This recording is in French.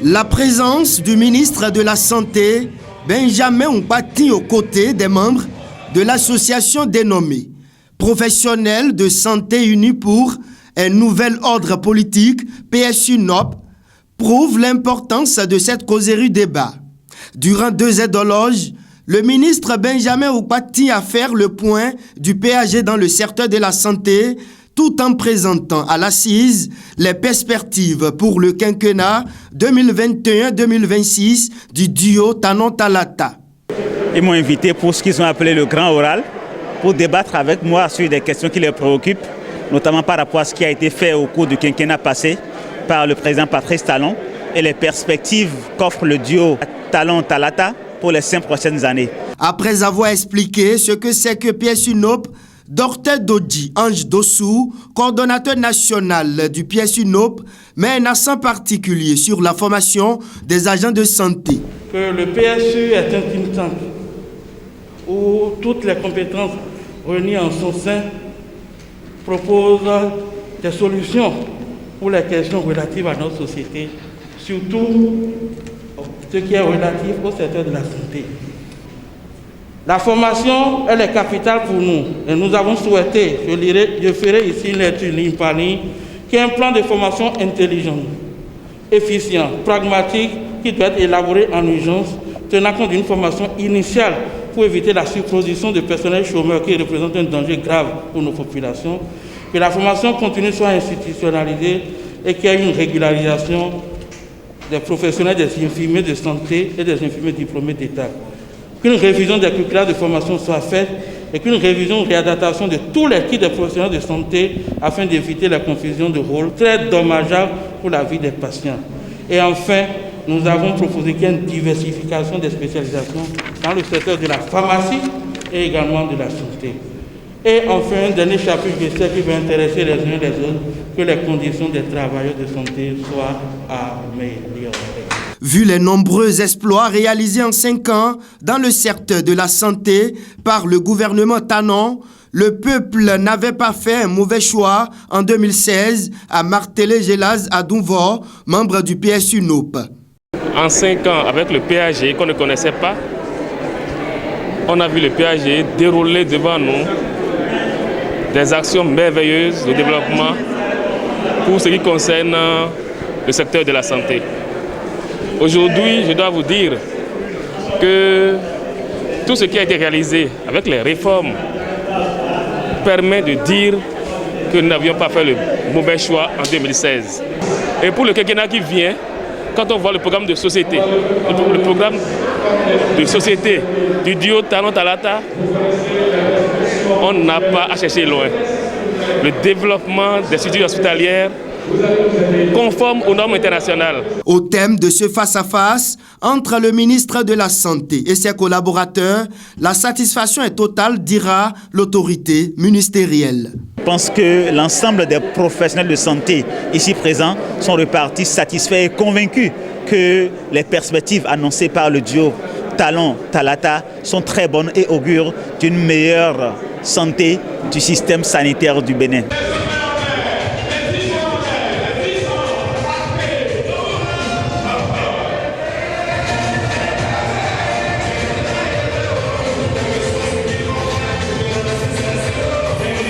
La présence du ministre de la Santé, Benjamin Nkpati, aux côtés des membres de l'association dénommée Professionnels de santé unis pour un nouvel ordre politique, PSU-NOP, prouve l'importance de cette causerie débat. Durant 2 heures d'horloge, le ministre Benjamin Nkpati a fait le point du PAG dans le secteur de la santé, tout en présentant à l'assise les perspectives pour le quinquennat 2021-2026 du duo Talon-Talata. Ils m'ont invité pour ce qu'ils ont appelé le grand oral, pour débattre avec moi sur des questions qui les préoccupent, notamment par rapport à ce qui a été fait au cours du quinquennat passé par le président Patrice Talon et les perspectives qu'offre le duo Talon-Talata pour les 5 prochaines années. Après avoir expliqué ce que c'est que PSU-NOP, Dr Dodji Ange Dossou, coordonnateur national du PSU-NOP, met un accent particulier sur la formation des agents de santé. Que le PSU est un think tank où toutes les compétences réunies en son sein proposent des solutions pour les questions relatives à notre société, surtout ce qui est relatif au secteur de la santé. La formation, elle est capitale pour nous et nous avons souhaité, je ferai ici une lecture ligne par ligne, qui est un plan de formation intelligent, efficient, pragmatique, qui doit être élaboré en urgence, tenant compte d'une formation initiale pour éviter la surposition de personnels chômeurs qui représentent un danger grave pour nos populations, que la formation continue soit institutionnalisée et qu'il y ait une régularisation des professionnels, des infirmiers de santé et des infirmiers diplômés d'État. Qu'une révision des curricula de formation soit faite et qu'une révision, réadaptation de tous les kits des professionnels de santé afin d'éviter la confusion de rôles très dommageable pour la vie des patients. Et enfin, nous avons proposé qu'il y ait une diversification des spécialisations dans le secteur de la pharmacie et également de la santé. Et enfin, un dernier chapitre, je sais qui va intéresser les uns les autres, que les conditions des travailleurs de santé soient améliorées. Vu les nombreux exploits réalisés en 5 ans dans le secteur de la santé par le gouvernement Talon, le peuple n'avait pas fait un mauvais choix en 2016 à marteler Gelaz Adounvo, membre du PSU-NOP. En 5 ans, avec le PAG qu'on ne connaissait pas, on a vu le PAG dérouler devant nous des actions merveilleuses de développement pour ce qui concerne le secteur de la santé. Aujourd'hui, je dois vous dire que tout ce qui a été réalisé avec les réformes permet de dire que nous n'avions pas fait le mauvais choix en 2016. Et pour le quinquennat qui vient, quand on voit le programme de société, le programme de société du duo Talon-Talata, on n'a pas à chercher loin. Le développement des structures hospitalières conforme aux normes internationales. Au thème de ce face-à-face entre le ministre de la Santé et ses collaborateurs, la satisfaction est totale, dira l'autorité ministérielle. Je pense que l'ensemble des professionnels de santé ici présents sont repartis satisfaits et convaincus que les perspectives annoncées par le duo Talon-Talata sont très bonnes et augurent d'une meilleure santé du système sanitaire du Bénin.